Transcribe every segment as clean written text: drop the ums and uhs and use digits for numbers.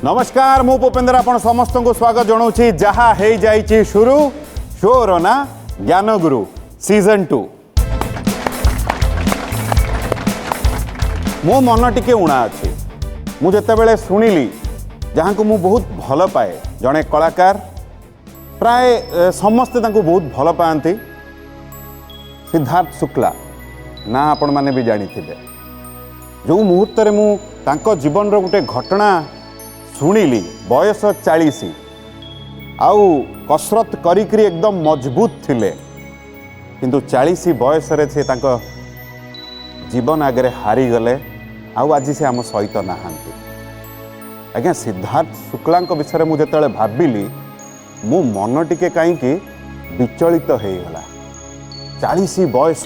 नमस्कार मु भूपेंद्र आपण समस्त को स्वागत जनाऊँ जहाँ हो जाइए शुरू शोर ना ज्ञान गुरु सीजन 2 मो मन टिके उणा अच्छी मुझे शुणिली जहाँ को मु बहुत भल पाए जड़े कलाकार प्राय समस्ते बहुत भल पाती सिद्धार्थ शुक्ला ना आपण मैंने भी जानी थे जो मुहूर्त मु तांको जीवन रो गोटे घटना शुणिली बयस 40 आउ कसरत करी एकदम मजबूत थिले किंतु 40 बयस रे से तांको जीवन आगे हारी गले आउ आज से आम सहित नहांती आज्ञा सिद्धार्थ शुक्ला विषय में मुझे भाविली मो मन टिके कहीं विचलित हो गला 40 बयस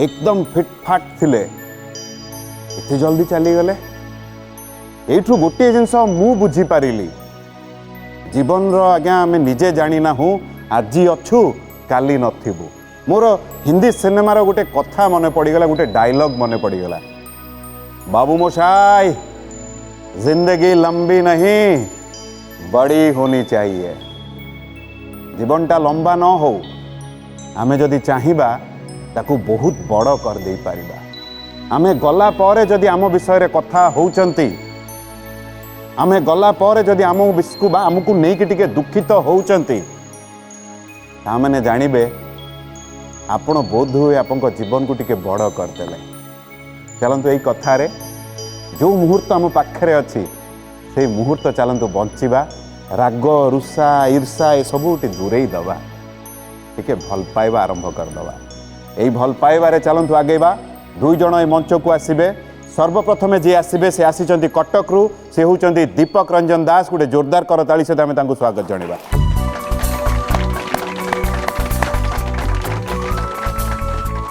एकदम फिटफाट थिले एते जल्दी चली गले एठू गोटे जिनस मु बुझी पारिली जीवन रो आज्ञा आम निजे जानी ना हूँ आज अच्छू काली नथिबु मोर हिंदी सिनेमार गोटे कथा मन पड़गला गोटे डायलॉग मन पड़गला बाबू मोशाई जिंदगी लंबी नहीं बड़ी होनी चाहिए जीवनटा लंबा न हो आमे जदि चाहिबा ताकू बहुत बड़ कर दे पारिबा आमे गला पारे जदि आम विषय रे कथा होउचंती आमे गला पारे जदि आम विषय आमको नहीं टिके दुखित होउचंती ता माने जानिबे आपण बोध हुए आपन जीवन को टिके बड़ करदेले चलतु यही कथारे जो मुहूर्त आम पाखे अच्छी से मुहूर्त चलतु बंचिबा राग रुषा ईर्षा ये सब दूरे दबा टिके भल पाइबा आरंभ करदबा यही भल पाइबारे चलतु आगेबा दुई जन ए मंच को आसबे सर्वप्रथम जी आसबे से आसी कटक रु से होउचंती दीपक रंजन दास गोटे जोरदार करताली सहित आम तांको स्वागत जणेबा।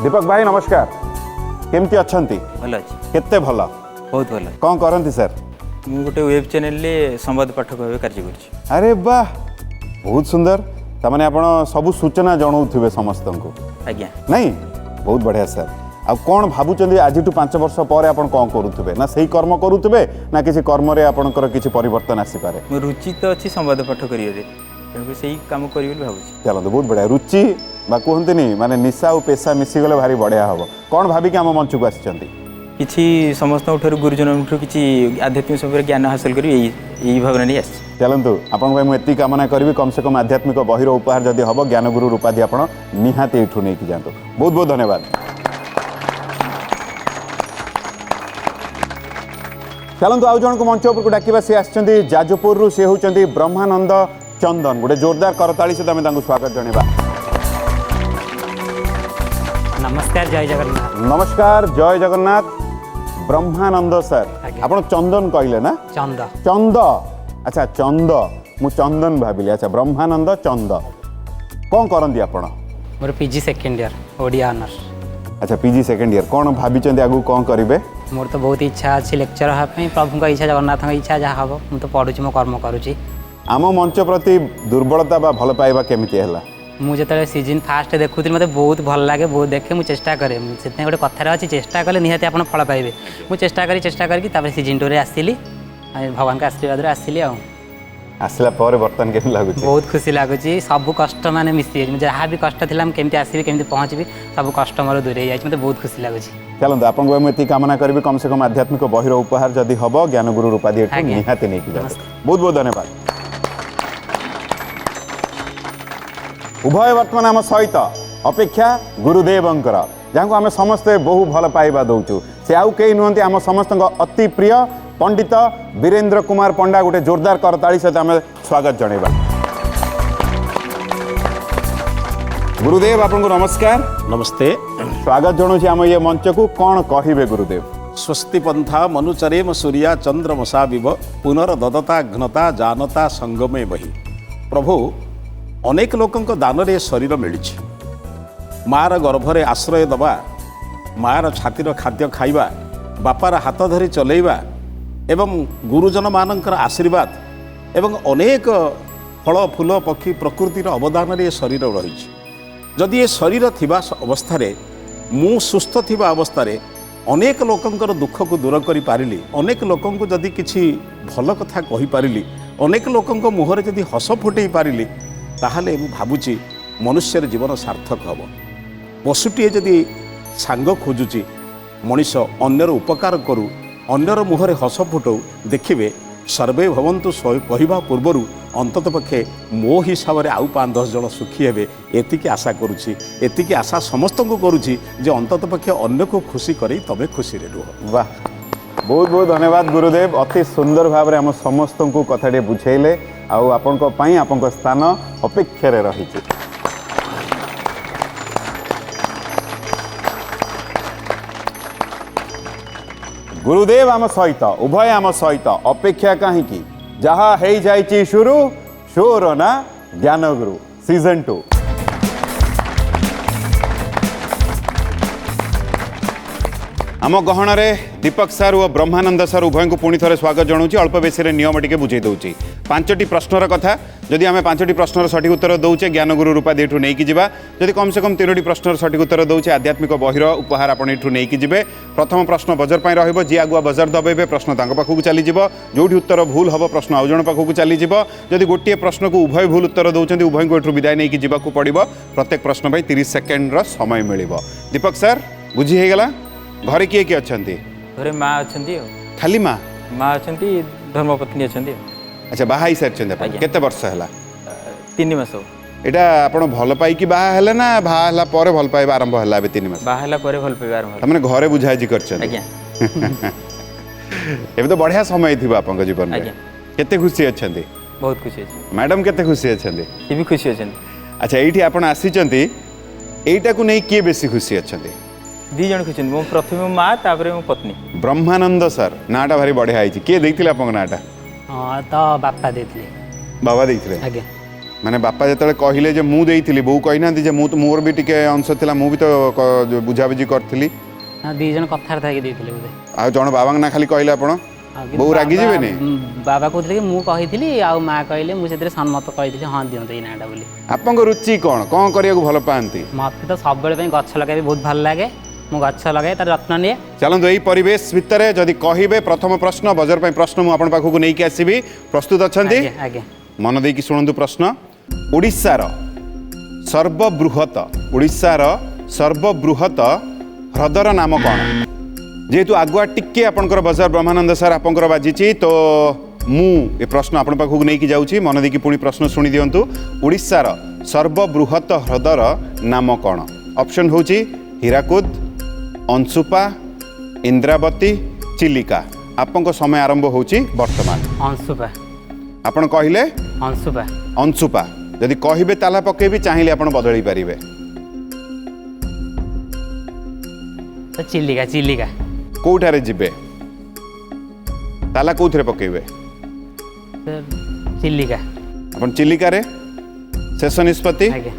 दीपक भाई नमस्कार केमती अच्छंती भल अच्छी केते भल बहुत भल कौन करंती सर मु गोटे वेब चैनल रे संवाद पाठक भाव कार्य कर अरे वाह बहुत सुंदर तमाने आपण सब सूचना जणाउथिबे समस्त को आज्ञा नहीं बहुत बढ़िया सर आ कौन भावुचंदी आज 5 वर्ष पर आपण कौन करूथिबे ना सही कर्म करूथिबे ना किसी कर्म रे आपणकर किसी परिवर्तन आसी पारे मो रुचि तो अच्छी संवाद पाठ करियो तेणु सही काम करी बोली भाबुची चलतो बहुत बढ़िया रुचि बा कहंतनी माने निशा और पेशा मिसी गले भारी बढ़िया हबो कौन भाबी कि हम मंच को आछंती किछि समस्त उठर गुरुजन उठर किछि आध्यात्मिक संपर्क ज्ञान हासिल करी यही भावना नहीं आछि चलतु आपन भाई मुझे कामना करी कम से कम आध्यात्मिक बहिर उपहार जदि हम ज्ञान गुरु रूपाधि आप निहाती एठू नहीं कि जातु बहुत बहुत धन्यवाद। चलतु आउ जन को मंच उपर डाकिबा से आछंती जाजपुर रु से होउचंती ब्रह्मानंद चंदन गोटे जोरदार करताली से आम तांको स्वागत जणेबा। नमस्कार जय जगन्नाथ। नमस्कार जय जगन्नाथ ब्रह्मानंद सर आपण चंदन कहले ना चंद चंद अच्छा चंद मु चंदन भाविली अच्छा ब्रह्मानंद चंद कौन करंती आपण मोर PG second year Odia honours अच्छा पीजी सेकेंड ईयर कौन भाविचंती आगु कौन करिवे मोर तो बहुत इच्छा अच्छी लेक्चर हाँ प्रभु का इच्छा जगन्नाथ इच्छा जहाँ हम मुझे तो पढ़ुची मो कर्म करुँची आम मंच प्रति दुर्बलता बा भल पाइबा केमिति हैला मुझे सीजन फास्ट देखुली मतलब बहुत भल लगे बहुत देखे मुझे चेष्टा करे से गोटे कथार अच्छी चेष्टा कले निहाती आप फल पाइबे मुझे चेष्टा करके सीजन 2 रे आसली भगवान का आशीर्वाद आसली आसला पर बर्तन केमि लागुची बहुत खुशी लगुच सब कष्ट माने मिसी जहाँ भी कष्ट थिला केमती आसबि केमती पहुँचबी सब कष्ट मोर दूर हो जाए बहुत खुशी लगुच चलते आपको मुझे कामना करी कम से कम आध्यात्मिक बहिर उपहार जदि हम ज्ञान गुरु रूपाधि निहाती नहीं बहुत बहुत धन्यवाद। उभय वर्तमान आम सहित अपेक्षा गुरुदेवंकर जहाँ को आम समस्ते बहु भल पाइबा दौचु से आउ कई नुहति आम समस्त अति प्रिय पंडित वीरेंद्र कुमार पंडा गोटे जोरदार करताली सहित आम स्वागत जणेबा। गुरुदेव आपको नमस्कार नमस्ते स्वागत जनाऊँ आम ये मंच को कौन कहे गुरुदेव स्वस्ति पंथा मनुचरेम सूर्या चंद्रमसा विव पुनर्ददता घ्नता जानता संगमे बही प्रभु अनेक लोकंक दान रे शरीर मिली मार गर्भरे आश्रय दबा मार छातीर खाद्य खाइबा बापार हाथ धरी चलैबा एवं गुरुजन मानकर आशीर्वाद एवं अनेक फल फूल पक्षी प्रकृतिर अवदान रे शरीर रही जदि ये शरीर थिबा अवस्था मु सुस्थ थिबा अवस्था अनेक लोकंकर दुख को दूर करि पारिली अनेक लोकंको जदि किछि ଭଲ କଥା କହିପାରିଲି, ଅନେକ ଲୋକଙ୍କ ମୁହଁରେ ଯଦି ହସ ଫୁଟେଇ ପାରିଲି, ତାହେଲେ ମୁଁ ଭାବୁଛି ମନୁଷ୍ୟର ଜୀବନ ସାର୍ଥକ ହେବ। ପଶୁଟିଏ ଯଦି ସାଙ୍ଗ ଖୋଜୁଛି, ମଣିଷ ଅନ୍ୟର ଉପକାର କରୁ, ଅନ୍ୟର ମୁହଁରେ ହସ ଫୁଟଉ, ଦେଖିବେ ସର୍ବେ ଭବନ୍ତୁ କହିବା ପୂର୍ବରୁ ଅନ୍ତତଃ ପକ୍ଷେ ମୋ ହିସାବରେ ଆଉ 5-10 ଜଣ ସୁଖୀ ହେବେ, ଏତିକି ଆଶା କରୁଛି। ଏତିକି ଆଶା ସମସ୍ତଙ୍କୁ କରୁଛି ଯେ ଅନ୍ତତଃ ପକ୍ଷେ ଅନ୍ୟକୁ ଖୁସି କରେଇ ତମେ ଖୁସିରେ ରୁହ। वाह, बहुत बहुत धन्यवाद गुरुदेव। अति सुंदर भाव में आम समस्त को कथा बुझेले आपण स्थान अपेक्षा रही। गुरुदेव आम सहित, उभय आम सहित, अपेक्षा कहीं जहा है जाइछि शुरू शोर ना ज्ञानगुरु सीजन 2। आम गहन दीपक सार और ब्रह्मानंद सार उभय को पुणी थे स्वागत जनाऊँ। अल्प बेसी नियम टी बुझे दूसरी 5टी प्रश्नर कथा। जदि आम 5टी प्रश्नर सठिक उत्तर दौचे ज्ञानगुरु रूपा देठू नहीं जा। जदि कम से कम 3टी प्रश्नर सठिक उत्तर दौचे आध्यात्मिक बहिर उपहार आपड़ एठू नहीं जी। प्रथम प्रश्न बजर पर रही आगुआ बजर दबेबे प्रश्न पाखक चलीज। जो उत्तर भूल हम प्रश्न आउ जन पाखक चलीज। जदि गोटे प्रश्न को उभय भूल उत्तर दौरान उभय को एठू विदाय नहीं जावाक पड़ो। प्रत्येक प्रश्न पर 30 सेकेंड समय मिल। दीपक सार बुझी हो गला? घरे किए किए अच्छा? घरे माँ अच्छा, खाली माँ अच्छा, धर्मपत्नी अच्छा। अच्छा, बाहा सारी केते वर्ष है? 3 मास। एटा आपण भल पाई कि बाहा हेले ना बाहा हला परे भल पाइबा आरंभ हला? बे 3 मास बाहला परे भल पाइबा आरंभ। हमने घरे बुझाजी करछन? आज्ञा। एबे तो बढ़िया समय थिबा आपन जीवन में। केते खुशी अछंती? बहुत खुशी अछि। मैडम केते खुशी अछंती? ये भी खुशी अछि। अच्छा, एठी आपण आसीचंती, एटा को नै के बेसी खुशी अछंती? 2 जन खुशी। मो प्रथम माँ तापरे मो पत्नी। ब्रह्मानंद सर नाटा भारी बढ़िया आइछि। के देथिले आपन नाटा? हाँ तो बापा देते। बाबा देथिले? आज्ञा। माने बापा जतले कहिले जे मु देइथिली, बो कहिना जे मु तो मोर भी टिके अंश थिला, मु भी तो बुझाबुझी करथिली। हाँ 2 जन कथार था कि देते बोधे। आ जण बाबा ना खाली कहले आपण बो रागी जेबेनी? बाबा कहते कि मु कहिथिली आ माँ कहले मु सेतरे सम्मत कहिथिली हाँ दियंत ई नाटा बोली। आपन रुचि कोन करिया को भल पांती? मते तो सब बेले गछ लगाबे बहुत भल लागे। मु गछ लगाए तार रत्न निए। चलतु यही परिवेश भितर जदि कहे प्रथम प्रश्न बजर पर प्रश्न मुझे पाखक नहीं आसबि। प्रस्तुत अच्छा? आज्ञा। मन देकी शुणु प्रश्न। ओडिशार सर्वबृहत ह्रदर नाम कौन? जेहेतु आगुआ टिके आपंकर बजार ब्रह्मानंद सर आपंकर बाजी तो मु ए प्रश्न आपण पाखक नहीं जाऊँगी। मन देकी पुणी प्रश्न शुणी दिंतु। ओडिशार सर्वबृहत ह्रदर नाम कौन? ऑप्शन हूँ हीराकुद, अंशुपा, इंद्रावती, चिलिका। आपन समय आरंभ होची वर्तमान। अंशुपा। आपन कहिले अंशुपा। अंशुपा जदि कहिबे ताला पकेबी चाहिले आपन बदली पारिबे। तो चिलिका। चिलिका कोठारे जिबे ताला कोथरे पकेबे? चिलिका। आपन चिलिका रे शेष निष्पत्ति आज्ञा।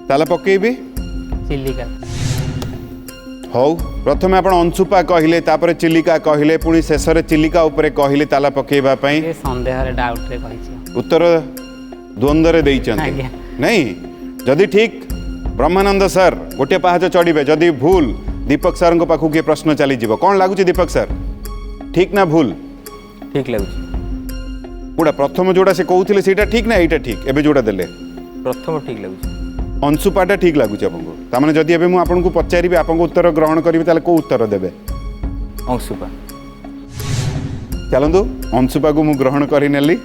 ताला पकेबी चिलिका। हौ प्रथम आपण अंशुपा कहिले, तापर चिलिका कहिले, पुणी शेष रे चिलिका उपरे कहिले ताला पकेबा पई। ये संदेह रे डाउट रे कहिछि। उत्तर द्वंद्व रे देइचंती आज्ञा। नहीं? जदि ठीक ब्रह्मानंद सर गोटे पाहाच चढ़े, जदि भूल दीपक सर पाखु किए प्रश्न चली जीव। कौन लगुच दीपक सर, ठीक ना भूल? ठीक लगुच। पूरा प्रथम जोड़ा से कहते सीटा ठीक ना एटा ठीक? एबे जोड़ा देले प्रथम ठीक लगुच। अंशुपाटा ठीक लगुच आपको? तामाने जदि एबे मु आपनको पचारिबे, आपनको उत्तर ग्रहण करिबे, ताले को उत्तर देबे? अंशुपा। चलंतु अंशुपा को मु ग्रहण करि नेली।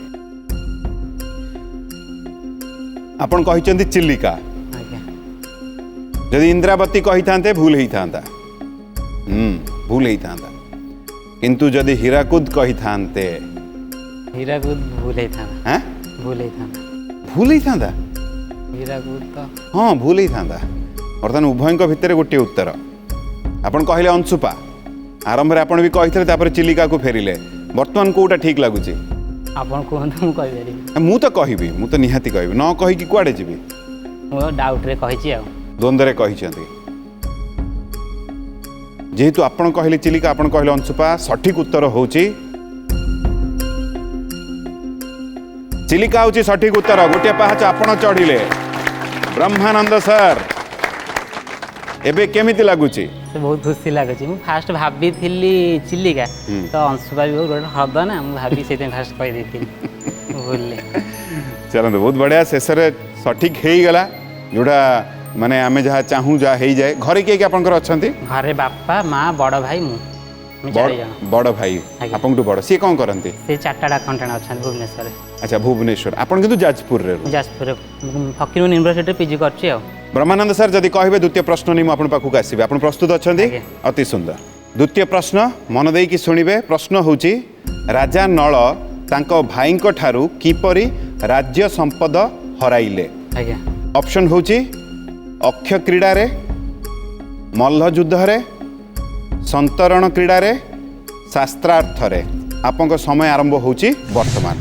आपण कहिचंती चिलिका। आज्ञा। जदि इंद्रावती कही थांते भूल ही थांता। भूल ही थांता। किंतु जदि हीराकुद कही थांते? हीराकुद भूल ही था। हैं? भूल ही था। भूल ही थांता? हीराकुद तो हाँ भूल ही था। बर्तमान उभय भितर गोटे उत्तर। आपन कहले अंशुपा, आरंभ आपण भी कही तापर चिलिका को फेरिले। बर्तमान कोटा ठीक लगुच? आपन कहंतु मु कहि पारिबी। मु तो कहबी, मु तो निहाती कहबी, न कही कि कुआडे जीवी? मो डाउट रे कहिछि आ। द्वंद्व रे कहिछंती। जेहेतु आपण कहले चिलिका, आपण कहले अंशुपा, सठिक उत्तर होची चिलिका होची सठिक उत्तर। गोटे पाहाच आपण चढ़िले। ब्रह्मानंद सर एबे केमिति लागुची? से बहुत खुशी लगुच मुझे फास्ट भाभी चिलिका तो अंशुपा भी गोटे हद ना मुझे भाभी से फास्ट कहीदी भूल चलते बहुत बढ़िया शेष सठिक हो गला जोड़ा माने आमे जहाँ चाहूँ जहाँ हो जाए घरे किए आपंकर अच्छा घरे बापा माँ बड़ भाई मुझे बड़ भाई आज्ञा। आपन टू बड़ सी कौन करती से चार्टार्ड अकाउंटेंट अच्छा भुवनेश्वर अच्छा भुवनेश्वर आपन किंतु जाजपुर रे जाजपुर फकीरमोहन यूनिवर्सिटी पीजी कर ब्रह्मानंद सर जदि कहे द्वितीय प्रश्न नहीं आपन पाखक आसबे आप प्रस्तुत अच्छा आज्ञा। अति सुंदर द्वितीय प्रश्न मन देकी शुणिबे प्रश्न होची राजा नल तांको भाईंको ठारू किपरि राज्य संपद हराइले आज्ञा ऑप्शन होची अक्ष क्रीडा रे मल्ल युद्ध रे संतरण क्रीडा रे शास्त्रार्थ रे आपन समय आरंभ होची वर्तमान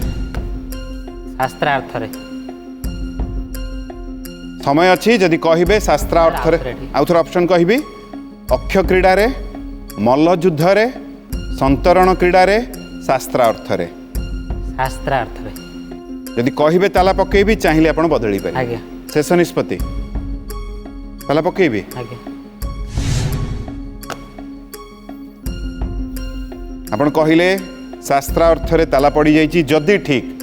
शास्त्रार्थ रे समय अच्छी जदि कहिबे शास्त्रार्थ रे आउ थोर ऑप्शन कहिबी अक्ष क्रीडा रे मल्ल युद्ध रे संतरण क्रीडा रे शास्त्रार्थ रे शास्त्रार्थ रे जदि कहिबे ताला पकेबी चाहिए आपण बदली पारे आज्ञा शेष निष्पत्ति ताला पकेबी आज्ञा आपण कहिले शास्त्रार्थ रे ताला पड़ी जाइछि जदि ठीक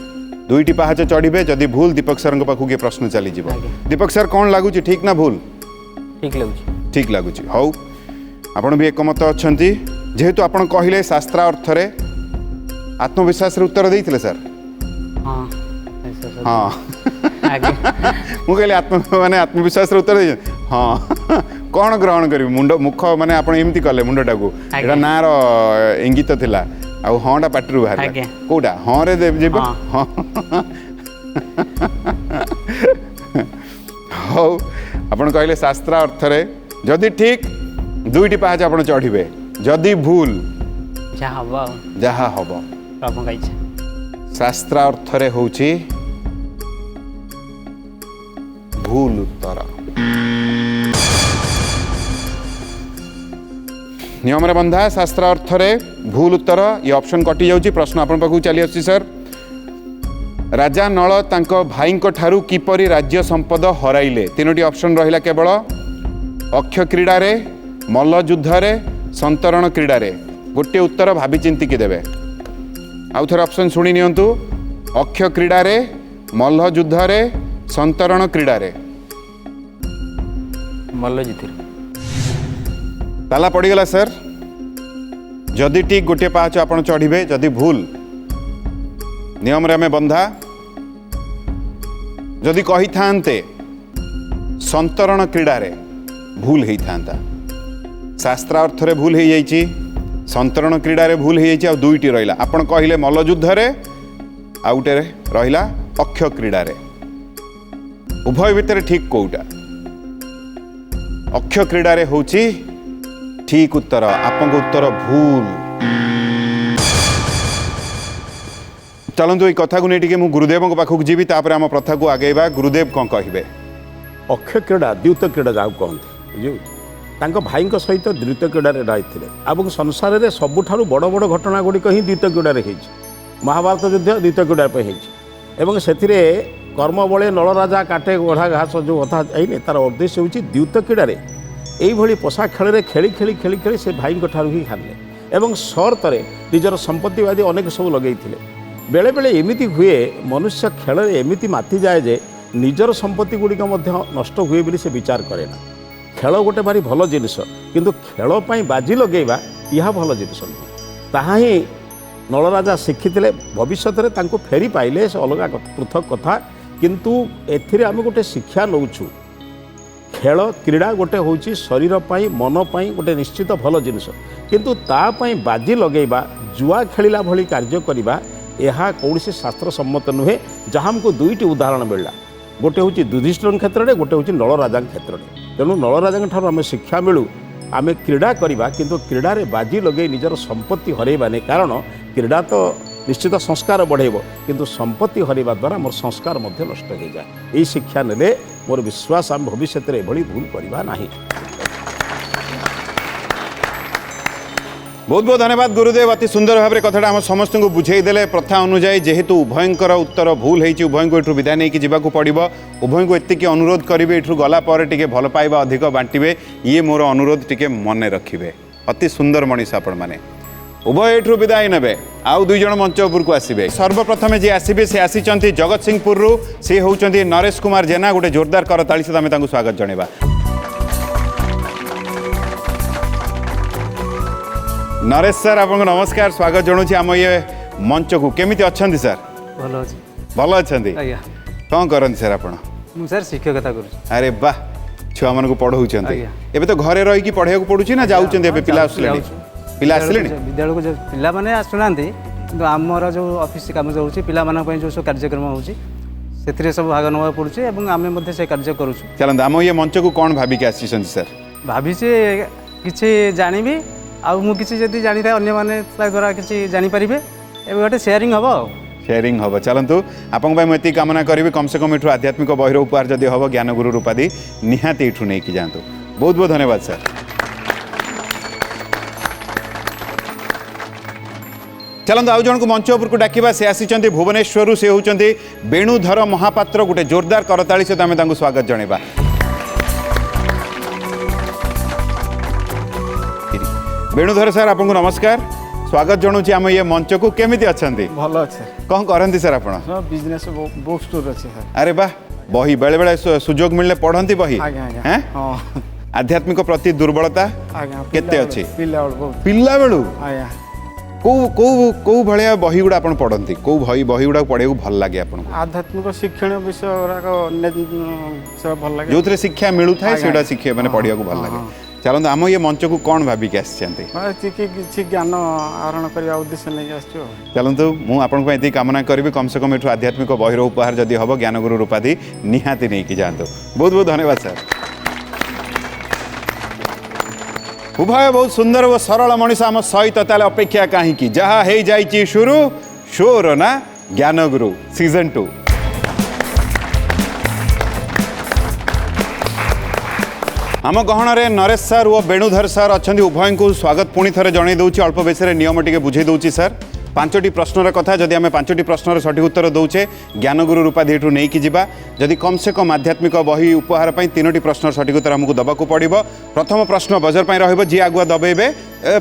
दुईटी पहाच चढ़िबे जदि भूल दीपक सर पाखु के प्रश्न चली जीवो आज्ञा। दीपक सर कौन लागुछि ठीक ना भूल ठीक लगुच ठीक लगुछि हौ आपण भी एकमत अछंती जेहेतु आपण कहिले शास्त्रार्थ रे आत्मविश्वास रे उत्तर देइथिले सर हाँ हाँ आज्ञा मु कहले माने आत्मविश्वास रे उत्तर दे हाँ कौन ग्रहण करी मुंड मुख माने आपण एमती कले मुंडटा को आज्ञा। एटा ना रो इंगित थिला आ हांटा पाटरू बाहर आज्ञा। कोडा हां रे देव जीव हाँ। हां हौ आपण कहले शास्त्र अर्थ रे जदि ठीक दुईटी पहाच आपण चढ़िबे जदि भूल जहाँ हम जहा हबो प्रभु का इच्छा शास्त्र अर्थ रे होची भूल उत्तर नियम रे बंधा शास्त्र अर्थ रे भूल उत्तर ये ऑप्शन कटि जाउची प्रश्न आपण पाखु चली आसी सर राजा नल तांको भाईंको ठारू किपरि राज्य संपद हराइले तीनोटी ऑप्शन रहिला केवल अक्ष क्रीडा रे मल्ल युद्ध रे संतरण क्रीडा रे गोटे उत्तर भाभी चिंती की देबे आउ थोर ऑप्शन सुनी नियंतु अक्ष क्रीडा रे मल्ल युद्ध रे संतरण क्रीडा रे मल्ल जितिर ताला पड़ीगला सर जदि ठीक गोटे पाहाच आपण चढ़िबे जदि भूल नियम रे हमें बंधा जदि कही थांते संतरण क्रीडा रे भूल हेई थांता शास्त्रार्थ रे भूल हेई जाइची संतरण क्रीडा रे भूल हेई जाइची आ दुईटी रहिला आपण कहिले मल्ल युद्ध रे आउटे रे रहिला अक्ष क्रीडा रे उभय भितर ठीक कोउटा अक्ष क्रीडा रे होची ठीक उत्तर आपन उत्तर भूल चलतु ये कथा को नहीं मु गुरुदेव पाखक जीवी तापर आम प्रथा को आगेबा गुरुदेव कौन कहे ଅକ୍ଷୟ କ୍ରୀଡ଼ା ଦ୍ୱିତ କ୍ରୀଡ଼ା ଯାହାକୁ କହନ୍ତି ବୁଝିଲେ ତାଙ୍କ ଭାଇଙ୍କ ସହିତ ଦ୍ୱିତ କ୍ରୀଡ଼ାରେ ରହିଥିଲେ ଏବଂ ସଂସାରରେ ସବୁଠାରୁ ବଡ଼ ବଡ଼ ଘଟଣା ଗୁଡ଼ିକ ହିଁ ଦ୍ୱିତ କ୍ରୀଡ଼ାରେ ହେଇଛି ମହାଭାରତ ଯୁଦ୍ଧ ଦ୍ୱିତ କ୍ରୀଡ଼ା ପାଇଁ ହେଇଛି ଏବଂ ସେଥିରେ କର୍ମବଳେ ନଳରାଜା କାଟେ ଗଢ଼ା ଘାସ ଯେଉଁ କଥା ହେଇନି ତାର ଉଦ୍ଦେଶ୍ୟ ହେଉଛି ଦ୍ୱିତ କ୍ରୀଡ଼ାରେ এইভাবে পোষা খেলে খেলি খেলি খেলি খেলি সে ভাইঙ্ক ঠারু হি হারিলে এবং সর্তরে নিজের সম্পত্তিবাদী অনেক সব লগাইলে বেড়ে বেড়ে এমিতি হুয়ে মনুষ্য খেলে এমিতি মাতি যায় যে নিজের সম্পত্তি গুড়িক মধ্যে নষ্ট হুয়ে বলে সে বিচার করে না খেল গোটে ভারি ভালো জিনিস কিন্তু খেল পাই বাজি লগাইবা ইহা ভালো জিনিস নুহে তাহা হি নলরাজা শিখিলে ভবিষ্যতের তাঁকু ফেরি পাইলে সে অলগা পৃথক কথা কিন্তু এথিরে আমি গোটে শিକ୍ଷା নৌছু खेल क्रीड़ा गोटे हूँ शरीर पाई मन पाई गोटे निश्चित भल जिनिस किंतु तापाई बाजी लगेबा जुआ खेला भली कार्य करवा यह कौन शास्त्र सम्मत नुहे जहाँ हमको दुईटी उदाहरण मिलला गोटे हूँ युधिष्ठिर क्षेत्र में गोटे हूँ नलराजा क्षेत्र में तेणु नलराजा ठार आम शिक्षा मिलू आम क्रीड़ा करवा किंतु क्रीड़ा बाजी लगे निजर संपत्ति हरैबानी कारण क्रीड़ा तो निश्चित संस्कार बढ़ेब किंतु संपत्ति हरवा द्वारा मोर संस्कार मध्य नष्ट हो जाए यही शिक्षा नेले मोर विश्वास आम भविष्य में भूल करवा नहीं बहुत बहुत धन्यवाद गुरुदेव अति सुंदर भाव में कथा आम समस्त को बुझेदेले प्रथा अनुजाई जेहेतु उभयंकर उत्तर भूल होती उभय को विदाय नहीं जावाक पड़ो उभय को एतिक अनुरोध करेंगे ये गला टे भल पाइबा अधिक बांटे ये मोर अनुरोध टे मन रखिए अति सुंदर मनीष आपण मैंने उभय एठू विदाय ने आउ दुई जन मंच उपर को आसवे सर्वप्रथम जी आसवे से आसी जगत सिंहपुर से होती नरेश कुमार जेना गोटे जोरदार करताली सहित आम स्वागत जनवा नरेश सर आपको नमस्कार स्वागत जनाऊँ आम ये मंच को केमी अच्छा सर भल अच्छे भल अच्छा आज्ञा कौन करते सर आप सर शिक्षकता करुँ अरे वाह छुआ मान पढ़ाऊँ आज्ञा। एबे तो घरे रही पढ़ाई पड़ू ना जाऊँ पिला आसले पिला आसले विद्यालय को पिला मैंने आसुना कि आमर जो ऑफिस काम जो होची पिला मानक जो सब कार्यक्रम होची से सब भाग नवा पड़ुचे एवं आमे से कार्य करूँ चलते आम ये मंच को कौन भाविक आसी सर भावी किसी जानिबी आउ मु किसी जदि जानी था अन्य माने द्वारा किसी जानी परिबे एबे गोटे शेयरिंग हबो शेयरिंग हम चलतु आपंती कामना करी कम से कम यू आध्यात्मिक बहिर उपहार जदि हम ज्ञान गुरु रूपादी निहाती यू नहीं जातु बहुत बहुत धन्यवाद सर चलते आउ जन को मंच उपर को डाकिबा से आसी भुवनेश्वर से होती वेणुधर महापात्र गोटे जोरदार करताली सहित आम स्वागत जनवा वेणुधर सर आपको नमस्कार स्वागत जनाऊँ आम ये मंच को केमी अच्छा भल अच्छे कौन करती सर आप बिजनेस बुक स्टोर अच्छे सर अरे वाह बही बेले बेले सुजोग मिलने पढ़ती बही आज्ञा आज्ञा हैं हाँ आध्यात्मिक प्रति दुर्बलता आज्ञा केते अच्छी पिला बहुत पिला बेलू आज्ञा कौ कौ कौ भाया बही गुड़ा आप पढ़ती कौ बही गुड़ा पढ़े भल लगे आपको आध्यात्मिक शिक्षण विषय गुड़ाक भल लगे जो थे शिक्षा मिलू था आज्ञा। शिक्षा मैंने पढ़ा भल हाँ, लगे हाँ। चलते आम ये मंच को कौन भाविक आसते किसी ज्ञान आहरण करने उद्देश्य नहीं आसो चलतु मुझे कामना करी कम से कम यू आध्यात्मिक बहिर उपहार जदि हम ज्ञान गुरु रूपाधि निहाती नहीं जातु बहुत बहुत धन्यवाद सर उभय बहुत सुंदर और सरल मनीष आम सहित ताले अपेक्षा कहीं जहाँ हो जाइए शुरू शोर ना ज्ञान गुरु सीजन 2 आम गहन नरेश सर और वेणुधर सर अच्छा उभय को स्वागत पुणी थे जन दूसरी अल्प बेस नियम टे बुझे दूसरी सर 5टी प्रश्नर कथा जदि आम 5टी प्रश्नर सठिक उत्तर दौचे ज्ञान गुरु रूपाधि नहीं जावा जदि कम से कम आध्यात्मिक बही उपहार 3टी प्रश्नर सठिक उत्तर आमको दबाक पड़ो प्रथम प्रश्न बजर पर रही आगुआ दबेबे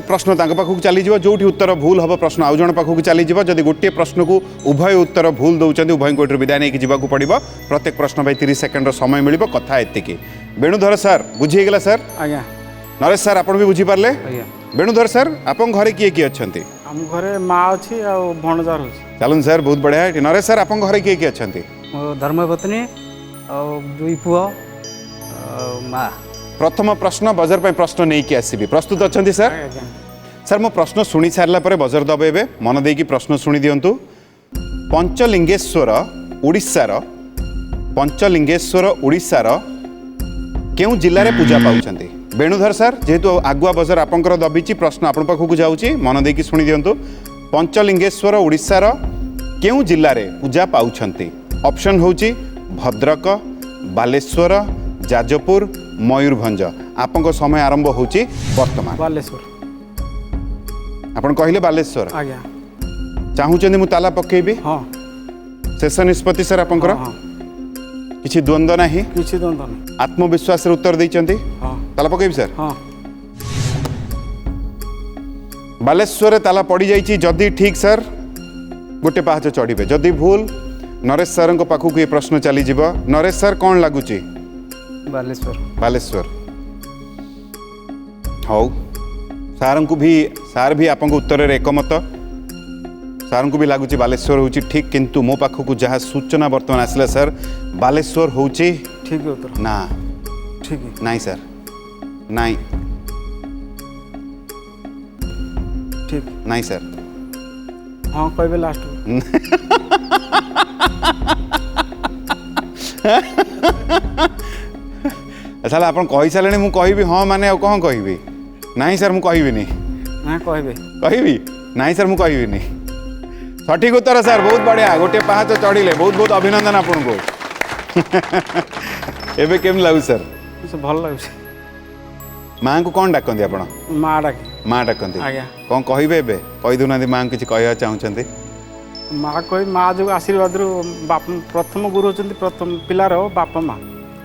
प्रश्न पाखक चलीज जो उत्तर भूल हम प्रश्न आउ जन पाखक चलीज जदि गोटे प्रश्न को उभय उत्तर भूल दौरान उभय को विदाय नहीं जावाक पड़ो प्रत्येक प्रश्न 30 सेकेंडर समय मिल कथा एति वेणुधर सर बुझीगला सर आज्ञा नरेश सर आप बुझीपारे आज्ञा वेणुधर सर आप घरे किए किए अच्छा आम घरे माँ अच्छी आ भणजार हो चलून सर बहुत बढ़िया नरेश सर आप घरे किए किए अच्छा मो धर्मपत्नी दुई पुओ माँ प्रथम प्रश्न बजर पर प्रश्न नहीं कि आसबि प्रस्तुत अच्छा सर आज्ञा सर मो प्रश्न शुणी सारा पर बजर दबेबे मन देकी प्रश्न शुणी दिंतु पंचलिंगेश्वर उड़ीसार केउ जिले में पूजा पाउछंती वेणुधर सर जेहेतु आगुआ बजर आपंकर दबिची प्रश्न आपण पाखक जाऊँगी मन देकी शुणी दिंतु पंचलिंगेश्वर उड़ीसार केउ जिले में पूजा पाउछंती ऑप्शन होची भद्रक बालेश्वर जाजपुर मयूरभंज आपंक समय आरंभ होची वर्तमान बालेश्वर आपण कहले बालेश्वर आज्ञा चाहूचंदी मु ताला पकेबी हाँ शेष निष्पत्ति सर आपंकर हाँ किछि द्वंद्व नाही किसी द्वंद्व नहीं आत्मविश्वास रे उत्तर दैचंती हाँ ताला पकेबी सर हाँ बालेश्वर रे ताला पड़ी जाइछि जदि ठीक सर गोटे पाहाच चढ़िबे जदि भूल नरेश सर को पाखक ये प्रश्न चली जीव नरेश सर कौन लगुची बालेश्वर बालेश्वर हौ सार को भी सार भी आपको उत्तर रे एकमत सार को भी लगुच बालेश्वर होची ठीक किंतु मो पाखक जहाँ सूचना वर्तमान आसला सर बालेश्वर होची ठीक है उत्तर ना ठीक है नहीं सर नहीं ठीक नहीं सर हाँ कहबे लास्ट साल आप कही सारे मुझे कहबी हाँ माने कौन कहबी नहीं सर मुझे कहबी ना कहबे कहबी नहीं सर मुझे कहबी सठिक उत्तर सर बहुत बढ़िया गोटे पाहाच चढ़िले बहुत बहुत अभिनंदन आपन को एबे केम लागु सर भल लगे माँ को कौन डाकती आप माँ डाके माँ डाकती आज्ञा कौन कहे एवं कहीदे ना माँ किसी कह चाहते माँ कही माँ जो आशीर्वाद बाप प्रथम गुरु होती प्रथम पिलार बापा माँ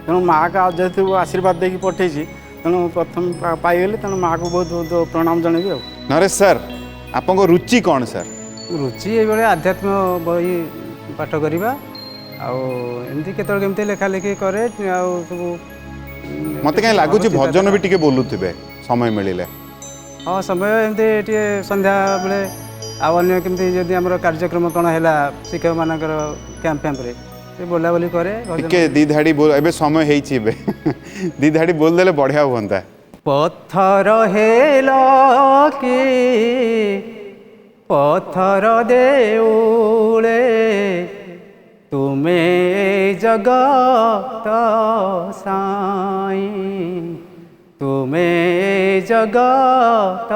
तेणु माँ का जेहेतु आशीर्वाद देकी पठे तेणु प्रथम पाईगली तेणु माँ को बहुत बहुत प्रणाम जनइबी आ नरेश सर आपन रुचि कौन सर रुचि ये आध्यात्म बही पाठ करवा आमती केमती लेखा लेखी करे सब मत कहीं लगुच भजन भी टिके बोलुवे समय मिले हाँ समय एमती संध्या बेले अन्य केमती जदि आम कार्यक्रम कौन है शिक्षक मान कैंप फैम्प्रे बोला बोली करे टिके दी धाड़ी बोल एबे समय हेइछि एबे दी धाड़ी बोल देले बढ़िया होंता पत्थर हेला के पत्थर देउले तुम्हें जगत साई तुम्हें जगत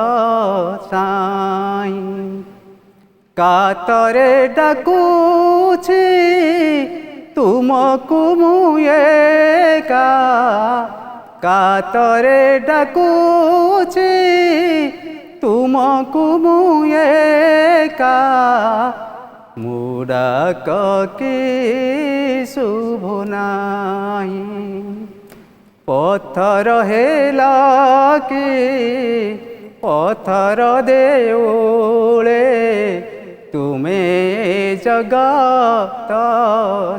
साई कातरे डाकुछि तुमको मुए कातरे डाकुछि तुमको मुए मुडाक के शुभ नाही पत्थर हेला के पत्थर देउले तुम्हें जगत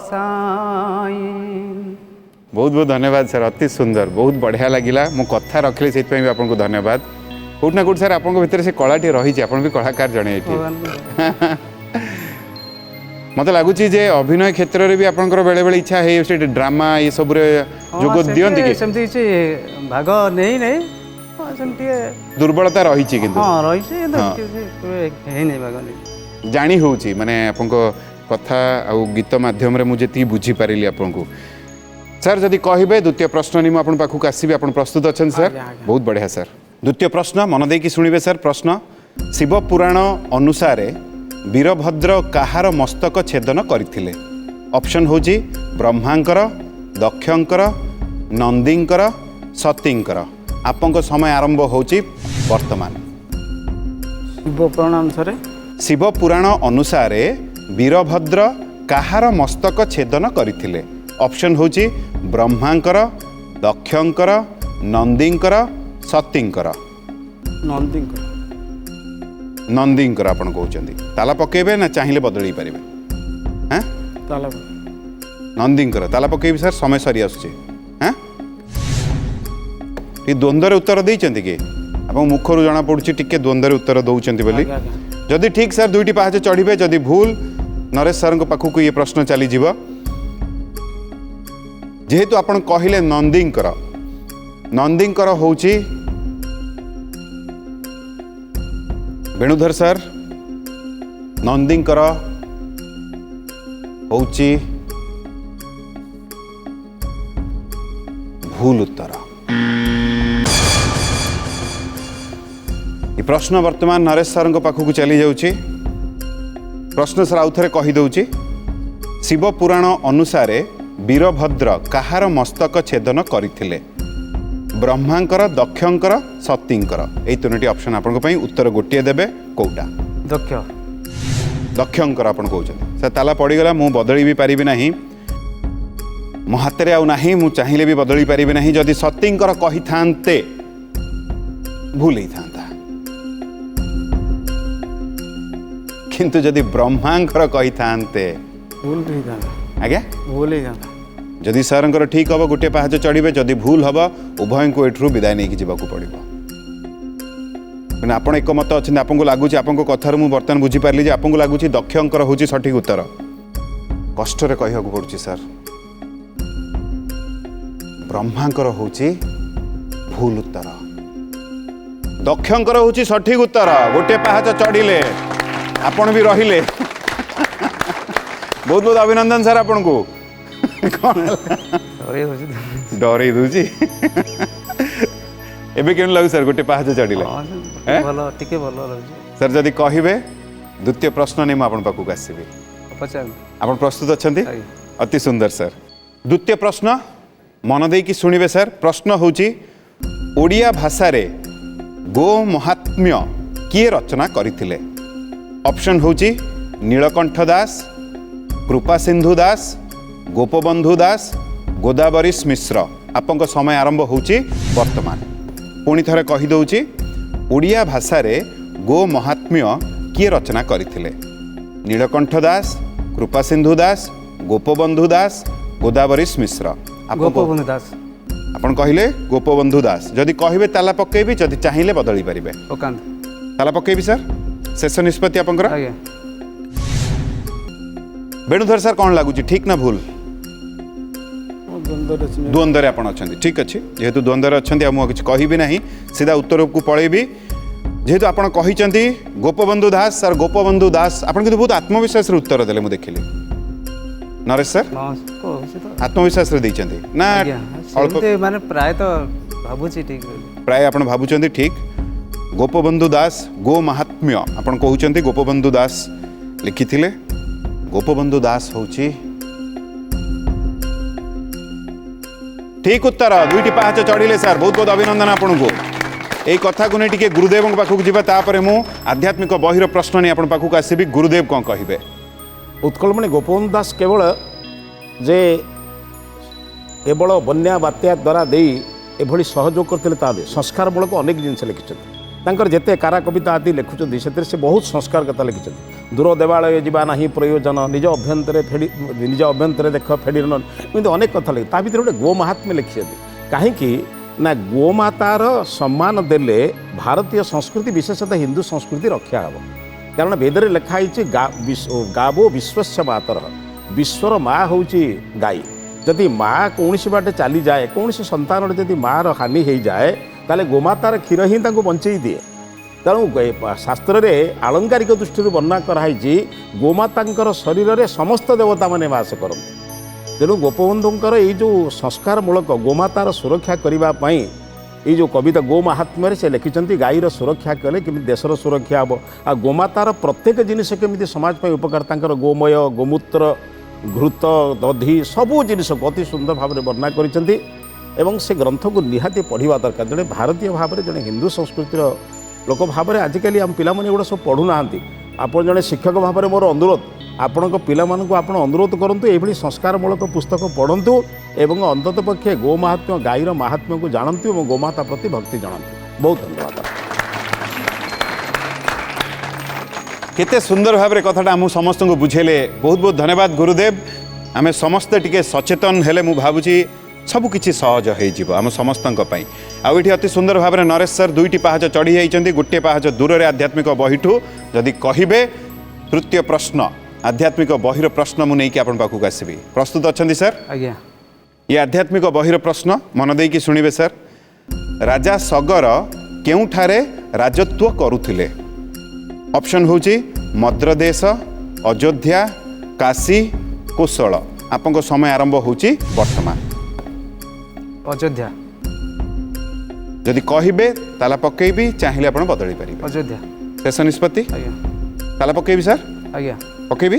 साई। बहुत बहुत धन्यवाद सर अति सुंदर बहुत बढ़िया लगिला मो कथा रखले से भी आपको धन्यवाद कौट ना कौट सर आपन भितर से कलाटी रही आपन भी कलाकार जड़े ये मत लगुच अभिनय क्षेत्र में भी आपंकर बेले बेले इच्छा है ड्रामा ये सब जोग दियंती कि सेमती किछि भाग नहीं नहीं सेमती दुर्बलता रही किंतु हां रही छै हे नहीं भाग नहीं जानी होउची माने आपनको कथा आ गीत माध्यम रे मुझे ती बुझी पारिली आपनको सर जदि कहिबे द्वितीय प्रश्न नि आपन पाखु आसीबे आपन प्रस्तुत अछन सर बहुत बढ़िया सर द्वितीय प्रश्न मन देकी सुनिबे सर प्रश्न शिव पुराण अनुसार वीरभद्र कहार मस्तक छेदन करथिले ऑप्शन होची ब्रह्मांकर दक्षंकर नंदींकर सतींकर आपंक समय आरंभ होची वर्तमान शिव पुराण अनुसार शिव पुराण अनुसार वीरभद्र कहार मस्तक छेदन करथिले ऑप्शन होची ब्रह्मांकर दक्षंकर नंदींकर सतींकर नंदी नंदींकर आपण कहउचंदी ताला पकेबे ना चाहिए बदली पारिबे हैं ताला नंदींकर ताला पकेबे सर समय सरी आसुचे हैं टी द्वंद्वर उत्तर देइचंती कि आपण मुखरु जाना पडुची टिके द्वंद्वर उत्तर दउचंती बोली जदि ठीक सर दुईटी पाहाच चढ़िबे जदि भूल नरेश सर पाखु ये प्रश्न चली जीव जेहेतु आपण कहिले नंदींकर नंदींकर होउची वेणुधर सर नंदींकर होउची भूल उत्तर ये प्रश्न वर्तमान नरेश सर पाखक चली जाउची प्रश्न सर आउ थे कही दउची शिव पुराण अनुसार वीरभद्र कहार मस्तक छेदन करथिले ब्रह्मांकर दक्षंकर सतींकर ये तीनोटी ऑप्शन आपन उत्तर गोटे देबे कोटा दक्ष दक्षंकर आपन कहउछन सर ताला पड़ीगला मु बदली भी पारिबि नाही मो हाथ रे आउ नाही मु चाहिले भी बदली पारिबि नाही जदि सतींकर कहि थांते भूल ही थांता किंतु जदि ब्रह्मांकर कहि थांते भूल ही था आज्ञा भूल ही था जदि सर ठीक हम गोटे पाहाच चढ़े जदि भूल हम उभय को एठू विदाय नहीं जावाक पड़ो आप एकमत अच्छा आपको लगुच आप कथार मुझे बर्तमान बुझीपारि आपको लगुच दक्षंकर हूँ सठिक उत्तर कष्ट कह पड़ुची सर ब्रह्मांकर हूँ भूल उत्तर दक्षंकर हूँ सठिक उत्तर गोटे पाहाच चढ़िले आपण भी रहिले बहुत बहुत अभिनंदन सर आपन को डरे दूची एबे केन लागु सर गोटे पाहाच चढ़िले भलो टिके भलो लागु सर जदि कहिबे द्वितीय प्रश्न नै म आपन पाखु आसीबे पचार आपन प्रस्तुत अछंती अति सुंदर सर द्वितीय प्रश्न मन देकी सुनिबे सर प्रश्न होची ओडिया भाषा रे गो महात्म्य किए रचना करथिले? ऑप्शन होची नीलकंठ दास, कृपा सिंधु दास, गोपबंधु दास, गोदावरीश मिश्र। आपंक समय आरंभ होची वर्तमान। पुणी थरे कहि दउची ओडिया भाषा रे गो महात्म्य किए रचना करथिले? नीलकंठ दास, कृपा सिंधु दास, गोपबंधु दास, गोदावरीश मिश्र। गोपबंधु दास। आपण कहिले गोपबंधु दास। जदि कहिबे ताला पकेबी, जदि चाहिए बदली पारिबे। पकांत ताला पकेबी सर। शेष निष्पत्ति आपंकर। आज्ञा वेणुधर सर कौन लगुच ठीक ना भूल? द्वंद्व द्वंद्व आपण अच्छा ठीक अच्छे जेहेतु द्वंद्व अच्छा मुझे कहि ना सीधा उत्तर को पलैबी जेहेतु आपड़ कही गोपबंधु दास सर गोपबंधु दास आप बहुत आत्मविश्वास उत्तर देले मुझे देखिली। नरेश सर आत्मविश्वास ना अल्प माने प्राय तो भाबुची ठीक प्राय आप भावुं ठीक। गोपबंधु दास गो महात्म्य आप कहते गोपबंधु दास लिखिथिले। गोपबंधु दास होची ठीक उत्तर। दुईटी पाहाच चढ़िले सर बहुत बहुत अभिनंदन आपन को। यही कथा को नहीं टिके गुरुदेव पाखक जीवा तापर मु आध्यात्मिक बहिर प्रश्न नहीं आपन पाखक आसीबी। गुरुदेव कौन कहिबे? उत्कलमणि गोपबंधु दास केवल जे केवल बन्या बात्या द्वारा दे एभली सहयोग करते संस्कारमूलक अनेक जिनस लिखिं तांकर जेते कारा कविता आदि लिखुं से बहुत संस्कार कथा लिखिं। दूर देवालय जीवा ना प्रयोजन निज अभ्यंतर फेड़ी निज अभ्यंतर देख फेड़ी एमती अनेक कथा लिखी ता भर गोटे गो महात्म्य लिखिं कहीं ना गोमातार सम्मान देले भारतीय संस्कृति विशेषतः हिंदू संस्कृति रक्षा हे। कारण वेदरे लिखाई गावो विश्वस्य मातर विश्वर माँ हूँ गाई। जदि माँ कौन बाटे चली जाए कौन संतान जदि माँ हानि हो जाए ताले गोमातार क्षीर ही बंचे दिए। तेणु शास्त्र में आलंकारिक दृष्टि वर्णना कराई गोमाता शरीर में समस्त देवता माने वास करते। तेणु गोपबंधुंकर ये जो संस्कारमूलक गोमातार सुरक्षा करने ये जो कविता गो महात्म्य से लिखिं गाईर सुरक्षा कले केमी देशर सुरक्षा हम आ गोमातार प्रत्येक जिनिस केमी समाज उपकार तांकर गोमय गोमूत्र घृत दधि सबू जिनिस अति सुंदर भाव में वर्णना करिसेंती। एवं से ग्रंथ को निहाती पढ़ा दरकार। जड़े भारतीय भाव में जड़े हिंदू संस्कृतिर लोक भाव में आजिकल आम पिलाने गुड़ा सब पढ़ुना। आप जड़े शिक्षक भाव में मोर अनुरोध आपण पिलाମାନଙ୍କୁ ଆପଣ ଅନୁରୋଧ କରନ୍ତୁ ଏଭଳି ସଂସ୍କାରମୂଳକ ପୁସ୍ତକ ପଢ଼ନ୍ତୁ ଏବଂ ଅନ୍ତତଃ ପକ୍ଷେ ଗୋ ମାହାତ୍ମ୍ୟ ଗାଈର ମାହାତ୍ମ୍ୟକୁ ଜାଣନ୍ତୁ ଏବଂ ଗୋମାତା ପ୍ରତି ଭକ୍ତି ଜଣାନ୍ତୁ। ବହୁତ ଧନ୍ୟବାଦ। केते सुंदर भाव में कथाटा आम समस्त को बुझेले बहुत बहुत धन्यवाद गुरुदेव। आम समस्ते टिके सचेतन हेले मु भावुची सबकि सहज हो आम समस्त आठी अति सुंदर भाव में नरेश सर दुईटी पाहाच चढ़ी जाइए गोटे पाहाच दूर से आध्यात्मिक बहिठू जदि कहे तृतीय प्रश्न आध्यात्मिक बहिर प्रश्न मुझे आपन पाखक आसबि। प्रस्तुत अच्छा सर? आज्ञा ये आध्यात्मिक बहिर प्रश्न मन देकी शुणिबे सर। राजा सगर केउठारे राजत्व करुथिले? ऑप्शन होची मद्रदेश, अयोध्या, काशी, कोशल। आपन समय आरंभ होची वर्तमान। अयोध्या जदि कहिबे ताला पकेबी चाहिए आपन बदली पारिबे। अयोध्या शेष निष्पत्ति। आज्ञा ताला पकेबी सर? आज्ञा पकेबी।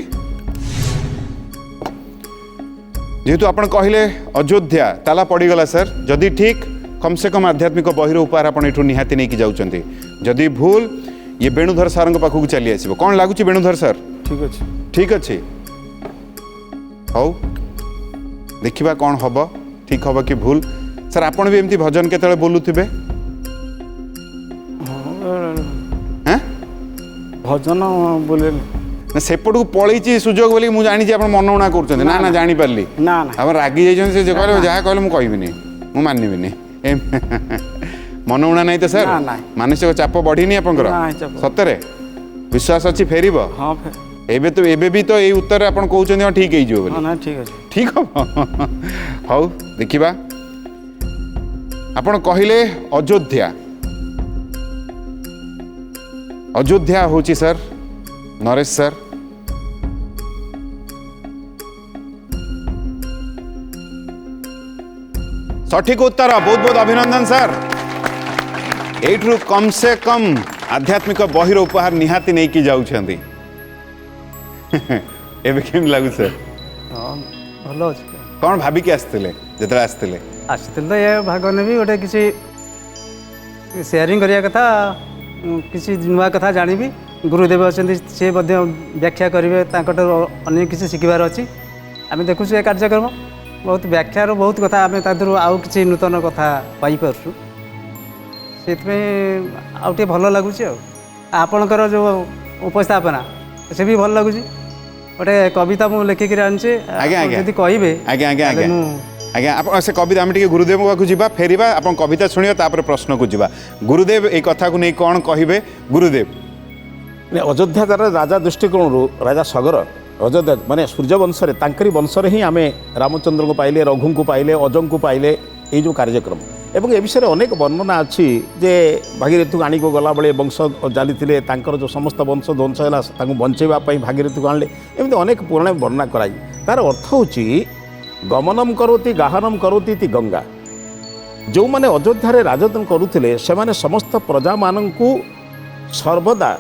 जेहेतु आपन कहले अयोध्या ताला पड़ीगला सर। जदि ठीक कम से कम आध्यात्मिक बहिर उपहार आपन एठू निहाती नहीं जाउचंती। जदि भूल ये वेणुधर सर पाखक चली आसो। कौन लगुच वेणुधर सर? ठीक अच्छे ठीक अच्छे हौ देखा कौन हम ठीक हम कि भूल। सर आपन भी एमती भजन केतले बोलुथिबे? भजन बोले सेपट को पलैची सुजोग बोली मुझे जानी आप मनउणा कर ना ना जानी पार्ली ना ना आप रागी जाइए कहले जहाँ कहले मुझे कहबी मुझे मानबी मनउणा नहीं तो सर? ना, ना। मानसिक चाप बढ़ीनी आपंकर? ना, चाप। सतरे विश्वास अच्छी फेर? हाँ एबे तो एबे भी तो ये उत्तर आप कहते हाँ ठीक हो हाँ ना ठीक अच्छे ठीक हम हौ देखा आपण कहले अयोध्या। अयोध्या होची सर नरेश सर। सठिक उत्तर बहुत बहुत अभिनंदन सर। एठू कम से कम आध्यात्मिक बहिर उपहार निहाती नहीं कि जाउछंती। एबे केम लागु सर? हाँ भल अच्छे कौन भाविकी आसते जिते आसते? आसते तो ये भाग नेबी गोटे किसी ସେୟାରିଂ କରିବା କଥା, କିଛି ନୂଆ କଥା ଜାଣିବି। ଗୁରୁଦେବ ଅଛନ୍ତି, ସେ ମଧ୍ୟ ବ୍ୟାଖ୍ୟା କରିବେ, ତାଙ୍କଠାରୁ ଅନେକ କିଛି ଶିଖିବାର ଅଛି। ଆମେ ଦେଖୁଛୁ ଏ କାର୍ଯ୍ୟକ୍ରମ, ବହୁତ ବ୍ୟାଖ୍ୟାର ବହୁତ କଥା ଆମେ ତା ଦେହରୁ ଆଉ କିଛି ନୂତନ କଥା ପାଇପାରୁଛୁ। ସେଥିପାଇଁ ଆଉ ଟିକେ ଭଲ ଲାଗୁଛି। ଆଉ ଆପଣଙ୍କର ଯେଉଁ ଉପସ୍ଥାପନା ସେ ବି ଭଲ ଲାଗୁଛି। ଗୋଟେ କବିତା ମୁଁ ଲେଖିକିରି ଆଣିଛି, ଆଜ୍ଞା, ଆପଣ ଆଜ୍ଞା। ଯଦି କହିବେ ଆଜ୍ଞା ଆଜ୍ଞା ତାହେଲେ ଆଜ୍ଞା ମୁଁ ଆଜ୍ଞା ଆପଣ ସେ କବିତା ଆମେ ଟିକେ ଗୁରୁଦେବ ପାଖକୁ ଯିବା, ଫେରିବା, ଆପଣ କବିତା ଶୁଣିବା, ତାପରେ ପ୍ରଶ୍ନକୁ ଯିବା। ଗୁରୁଦେବ ଏଇ କଥାକୁ ନେଇ କ'ଣ କହିବେ? ଗୁରୁଦେବ। ମାନେ ଅଯୋଧ୍ୟାର ରାଜା ଦୃଷ୍ଟିକୋଣରୁ ରାଜା ସଗର ଅଯୋଧ୍ୟା ମାନେ ସୂର୍ଯ୍ୟବଂଶରେ ତାଙ୍କରି ବଂଶରେ ହିଁ ଆମେ ରାମଚନ୍ଦ୍ରଙ୍କୁ ପାଇଲେ, ରଘୁଙ୍କୁ ପାଇଲେ, ଅଜଙ୍କୁ ପାଇଲେ, ଏଇ ଯେଉଁ କାର୍ଯ୍ୟକ୍ରମ। ଏବଂ ଏ ବିଷୟରେ ଅନେକ ବର୍ଣ୍ଣନା ଅଛି ଯେ ଭାଗୀରଥୀକୁ ଆଣିକୁ ଗଲାବେଳେ ବଂଶ ଚାଲିଥିଲେ, ତାଙ୍କର ଯେଉଁ ସମସ୍ତ ବଂଶ ଧ୍ୱଂସ ହେଲା, ତାଙ୍କୁ ବଞ୍ଚାଇବା ପାଇଁ ଭାଗୀରଥୀକୁ ଆଣିଲେ, ଏମିତି ଅନେକ ପୁରାଣ ବର୍ଣ୍ଣନା କରାଯାଏ। ତା'ର ଅର୍ଥ ହେଉଛି ଗମନମ୍ କରନ୍ତି ଗାହନମ୍ କରନ୍ତି ଇତି ଗଙ୍ଗା। ଯେଉଁମାନେ ଅଯୋଧ୍ୟାରେ ରାଜତ୍ୱ କରୁଥିଲେ ସେମାନେ ସମସ୍ତ ପ୍ରଜାମାନଙ୍କୁ ସର୍ବଦା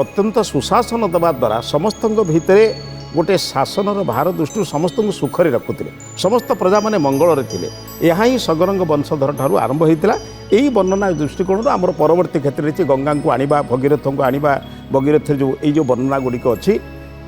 ଅତ୍ୟନ୍ତ ସୁଶାସନ ଦେବା ଦ୍ୱାରା ସମସ୍ତଙ୍କ ଭିତରେ ଗୋଟେ ଶାସନର ଭାର ଦୃଷ୍ଟିରୁ ସମସ୍ତଙ୍କୁ ସୁଖରେ ରଖୁଥିଲେ, ସମସ୍ତ ପ୍ରଜାମାନେ ମଙ୍ଗଳରେ ଥିଲେ। ଏହା ହିଁ ସଗରଙ୍କ ବଂଶଧର ଠାରୁ ଆରମ୍ଭ ହୋଇଥିଲା। ଏହି ବର୍ଣ୍ଣନା ଦୃଷ୍ଟିକୋଣରୁ ଆମର ପରବର୍ତ୍ତୀ କ୍ଷେତ୍ରରେ ଅଛି ଗଙ୍ଗାଙ୍କୁ ଆଣିବା, ଭଗୀରଥଙ୍କୁ ଆଣିବା, ଭଗୀରଥର ଏଇ ଯେଉଁ ବର୍ଣ୍ଣନା ଗୁଡ଼ିକ ଅଛି,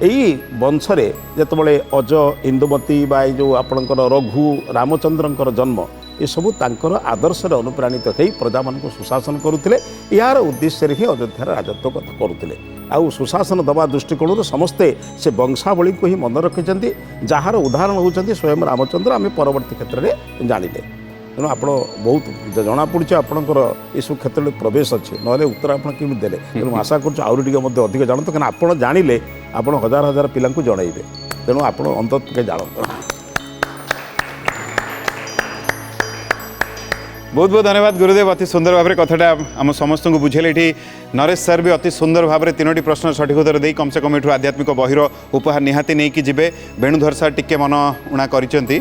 ଏହି ବଂଶରେ ଯେତେବେଳେ ଅଜ, ଇନ୍ଦୁମତୀ ବା ଏଇ ଯେଉଁ ଆପଣଙ୍କର ରଘୁ, ରାମଚନ୍ଦ୍ରଙ୍କର ଜନ୍ମ, ଏସବୁ ତାଙ୍କର ଆଦର୍ଶରେ ଅନୁପ୍ରାଣିତ ହୋଇ ପ୍ରଜାମାନଙ୍କୁ ସୁଶାସନ କରୁଥିଲେ। ଏହାର ଉଦ୍ଦେଶ୍ୟରେ ହିଁ ଅଯୋଧ୍ୟାର ରାଜତ୍ୱ କଥା କରୁଥିଲେ। ଆଉ ସୁଶାସନ ଦେବା ଦୃଷ୍ଟିକୋଣରୁ ସମସ୍ତେ ସେ ବଂଶାବଳୀକୁ ହିଁ ମନେ ରଖିଛନ୍ତି, ଯାହାର ଉଦାହରଣ ହେଉଛନ୍ତି ସ୍ୱୟଂ ରାମଚନ୍ଦ୍ର, ଆମେ ପରବର୍ତ୍ତୀ କ୍ଷେତ୍ରରେ ଜାଣିଲେ। ତେଣୁ ଆପଣ ବହୁତ ଜଣାପଡ଼ୁଛି ଆପଣଙ୍କର ଏସବୁ କ୍ଷେତ୍ରରେ ପ୍ରବେଶ ଅଛି, ନହେଲେ ଉତ୍ତର ଆପଣ କେମିତି ଦେଲେ। ତେଣୁ ମୁଁ ଆଶା କରୁଛୁ ଆହୁରି ଟିକେ ମଧ୍ୟ ଅଧିକ ଜାଣନ୍ତୁ, କାରଣ ଆପଣ ଜାଣିଲେ ଆପଣ ହଜାର ହଜାର ପିଲାଙ୍କୁ ଜଣାଇବେ। ତେଣୁ ଆପଣ ଅନ୍ତତଃ ଟିକେ ଜାଣନ୍ତୁ। बहुत बहुत धन्यवाद गुरुदेव, अति सुंदर भाव में कथाटा आम समस्त को बुझेले। ये नरेश सर भी अति सुंदर भाव में 3टी प्रश्न सठिक उत्तर दे कम से कम एठू आध्यात्मिक बहिर उपहार निहाती नहीं कि जीवे। वेणुधर सर टिके मन उणा करिसेंती,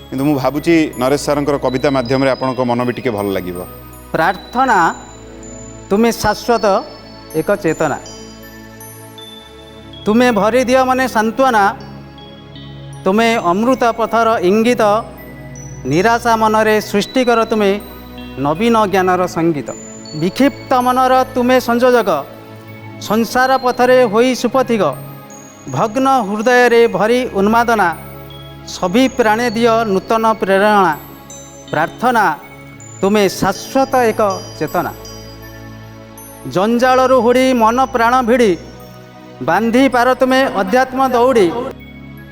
किंतु मु भाबुची नरेश सर कविता माध्यम रे आपनको मन भी टिके भल लागिबो। प्रार्थना तुम्हें शाश्वत एक चेतना, तुम्हें भरी दियो मने सांत्वना, तुम्हें अमृत पथर इंगित, निराशा मनरे सृष्टि कर तुम्हें नवीन ज्ञानर संगीत। विक्षिप्त मनर तुम्हें संयोजक, संसार पथरे होई सुपथिक, भग्न हृदय रे भरी उन्मादना, सभी प्राणे दियो नूतन प्रेरणा। प्रार्थना तुम्हें शाश्वत एक चेतना, जंजालरू हुड़ी मन प्राण भिड़ी, बांधी पार तुम्हें अध्यात्म दौड़ी,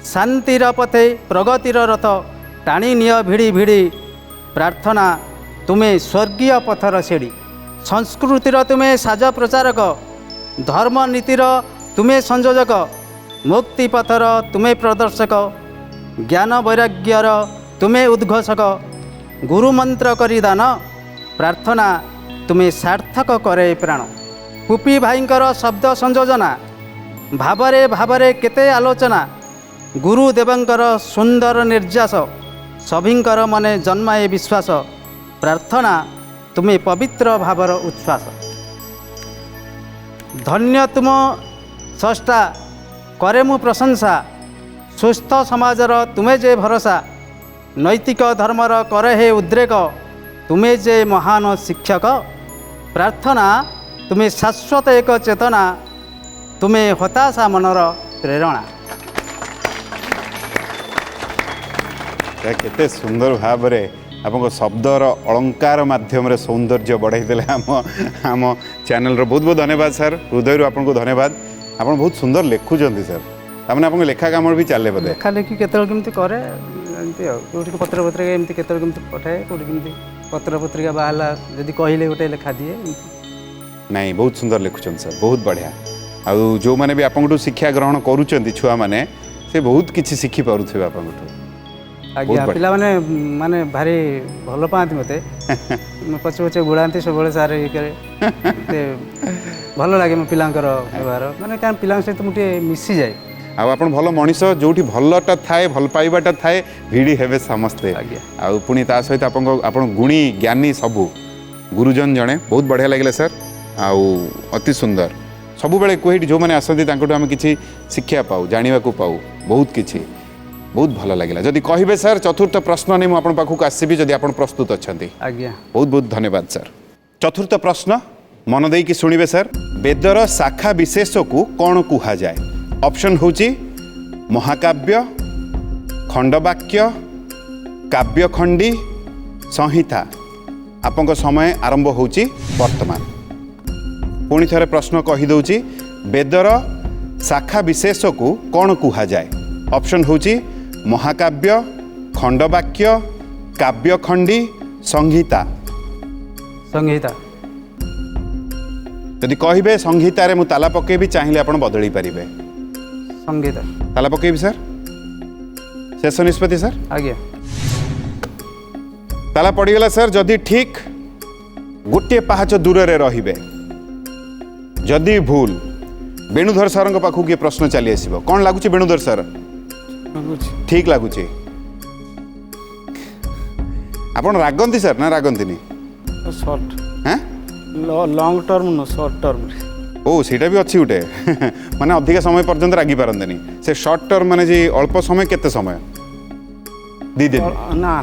शांतिर पथे प्रगतिर रथ, टाणी निय भिड़ी भिड़ी। प्रार्थना तुम्हें स्वर्गीय पथर सीढ़ी, संस्कृतिर तुम्हें साज प्रचारक, धर्म नीतिर तुम्हें संयोजक, मुक्ति पथर तुम्हें प्रदर्शक, ज्ञान वैराग्यर तुम्हें उद्घोषक, गुरु मंत्र करी दान। प्रार्थना तुम्हें सार्थक करे प्राण। पुपी भाईंकर शब्द संयोजना, भावरे भावरे केते आलोचना, गुरुदेवंकर सुंदर निर्यास, सभिंकर मने जन्माए विश्वास। प्रार्थना तुम्हें पवित्र भावर उच्छ्वास। धन्य तुम स्रष्टा करे मु प्रशंसा, सुस्थ समाजर तुम्हें जे भरोसा, नैतिक धर्मर करे हे उद्रेक, तुम्हें जे महान शिक्षक। प्रार्थना तुम्हें शाश्वत एक चेतना, तुम्हें हताशा मनर प्रेरणा। केते सुंदर भाव में आपको शब्दर अलंकार माध्यम सौंदर्य बढ़ाई आम चैनल बहुत बहुत धन्यवाद सर। हृदय आपको धन्यवाद। आप बहुत सुंदर लिखुंट सर, तामने आप लेखा काम भी चले बोधे। लेखा लेखि केतल केमती करे एमती कोठी पत्र पत्रिका एमती केतल केमती पठाए, कोठी केमती पत्र पत्रिका बाहला जदि कहले गोटे लेखा दिए नहीं। बहुत सुंदर लिखुंट सर, बहुत बढ़िया। आ जो मैंने भी आपको शिक्षा ग्रहण करुँच छुआ मैंने से बहुत किसी शिखि पारे आप। आज्ञा पिला माने भारी भल पाती मत पचे पचे गुड़ाती सब सार ये करे भल लगे मो पिलांकर व्यवहार माने क्या पिला सहित मुझे मिसी जाए। आप भल मनीष जो भलटा थाए भल पाइबाटा थाए भिड़ी हेबे समस्ते। आउ पुणी ता सहित आप गुणी ज्ञानी सबू गुरुजन जड़े बहुत बढ़िया लगे सर। आउ अति सुंदर सबु बेले कही जो मैंने आसती आम किसी शिक्षा पाऊ जाना पाऊ बहुत किसी बहुत भल लगे। जदि कहे सर चतुर्थ प्रश्न नहीं मुझे पाखक आसबि जदि आप प्रस्तुत अच्छा। आज्ञा बहुत बहुत धन्यवाद सर। चतुर्थ प्रश्न मन देकी शुणिबे सर। वेदर शाखा विशेष को कौन कुहा जाए? ऑप्शन होची महाकाव्य, खंडवाक्य, काव्यखंडी, संहिता। आपंक समय आरंभ होची वर्तमान। पुणी थरे प्रश्न कही दउची वेदर शाखा विशेष को कौन कुहा जाए? ऑप्शन होची महाकाव्य, खंडवाक्य, काव्यखंडी, संहिता। संहिता। यदि कहिबे संहितारे मु ताला पकेबी चाहिए आपण बदली पारिबे। संहिता। ताला पकेबी सर? शेष निष्पत्ति सर? आज्ञा। ताला पड़गला सर। जदि ठीक गोटे पाहाच दूर रे रहिबे, जदि भूल वेणुधर सर पाखु किए प्रश्न चली आसीबो। कौन लागुची वेणुधर सर? ठीक लागुची। आपण रागंती सर ना रागंतीनी? शॉर्ट हैं लॉन्ग टर्म न शॉर्ट टर्म। ओ सेटा भी अच्छी उठे माने अधिक समय पर्यंत रागी पारंतनी। से शॉर्ट टर्म माने जी अल्प समय केते समय? 2 दिन ना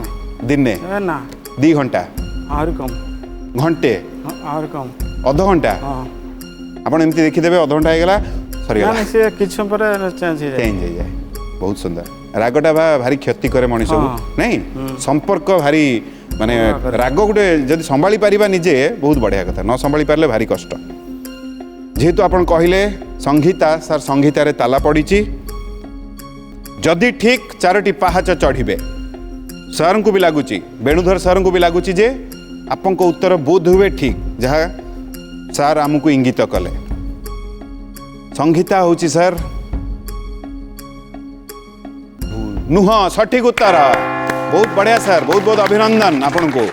दिने ना 2 घंटा और कम घंटे और कम अध घंटा। हाँ आपण एमती देखि देबे अध घंटा हेगला सरी ना गला से किछ पर चेंज हो जाए। चेंज हो जाए। बहुत सुंदर। रागटा भारी क्षति करे मनीष को हाँ। नहीं संपर्क भारी माने राग गोटे जदि संभाली पारिबा निजे बहुत बढ़िया कथा। न संभाली पारले भारी कष्ट। जेहेतु आपण कहिले संहिता सर संहितारे ताला पड़ीची। जदि ठीक 4टी पाहाच चढ़िबे सर को भी लगुच वेणुधर सर को भी लगुच जे आपन को उत्तर बोध हुए ठीक जहाँ सर आमको इंगित कले। संहिता होची सर नुह सठिक उत्तर। बहुत बढ़िया सर। बहुत बहुत अभिनंदन आपन को।